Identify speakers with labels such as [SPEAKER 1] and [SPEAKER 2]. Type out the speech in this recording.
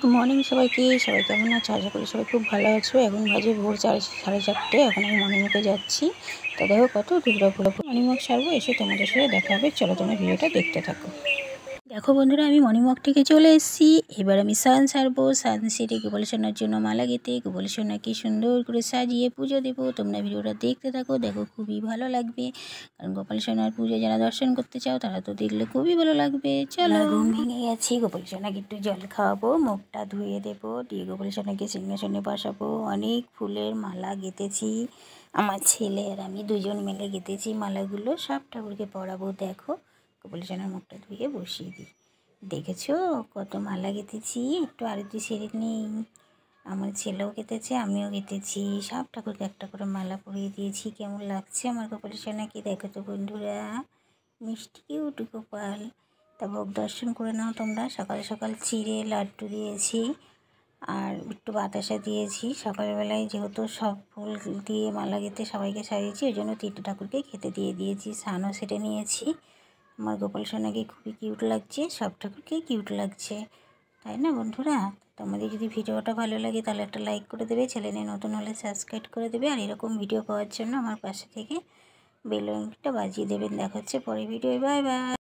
[SPEAKER 1] Good morning সবাইকে। সবাই কেমন আছো? আশা করি সবাই খুব ভালো আছো। এখন বাজে ভোর 4:30। এখন আমি মর্নিং ওয়াকে যাচ্ছি। তো দেখো কত দুর্গাপুর মর্নিং ওয়াক সারবো, এসে তোমাদের সাথে দেখা হবে। চলো তোমরা ভিডিওটা দেখতে থাকো। দেখো বন্ধুরা, আমি মর্নিং ওয়াক থেকে চলে এসেছি। এবার আমি সান সারবো। সান সেরে গোপাল সোনার জন্য মালা গেঁথে গোপাল সোনাকে সুন্দর করে সাজিয়ে পুজো দেবো। তোমরা ভিডিওটা দেখতে থাকো, দেখো খুবই ভালো লাগবে। কারণ গোপাল সোনার পুজো যারা দর্শন করতে চাও তারা তো দেখলে খুবই ভালো লাগবে। চলো, ঘুম ভেঙে গেছি। গোপাল সোনাকে একটু জল খাওয়াবো, মুখটা ধুয়ে দেবো, দিয়ে গোপাল সোনাকে সিংহাসনে বসাবো। অনেক ফুলের মালা গেঁথেছি, আমার ছেলে আর আমি দুজন মিলে গেঁথেছি মালাগুলো। সব ঠাকুরকে পরাবো। দেখো গোপাল সোনার মুখটা ধুয়ে বসিয়ে দিই। দেখেছো কত মালা গেঁথেছি? একটু আরতি সেরে নিই। আমার ছেলেও গেঁথেছে, আমিও গেঁথেছি। সব ঠাকুরকে একটা করে মালা পরিয়ে দিয়েছি। কেমন লাগছে আমার গোপাল সোনাকে? দেখো তো বন্ধুরা, মিষ্টি কিউট গোপাল। তা ভোগ দর্শন করে নাও তোমরা। সকাল সকাল চিড়ে লাড্ডু দিয়েছি আর একটু বাতাসা দিয়েছি। সকালবেলায় যেহেতু সব ফুল দিয়ে মালা গেঁথে সবাইকে সাজিয়েছি, ওই জন্য তিনটে ঠাকুরকে খেতে দিয়ে দিয়েছি। স্নানও সেরে নিয়েছি। আমার গোপাল সোনাকে খুবই কিউট লাগছে, সব ঠাকুরকে কিউট লাগছে, তাই না বন্ধুরা? তোমাদের যদি ভিডিওটা ভালো লাগে তাহলে একটা লাইক করে দেবে, চ্যানেলে নতুন হলে সাবস্ক্রাইব করে দেবে, আর এরকম ভিডিও পাওয়ার জন্য আমার পাশে থেকে বেল আইকনটা বাজিয়ে দেবেন। দেখা হচ্ছে পরে ভিডিও। Bye bye.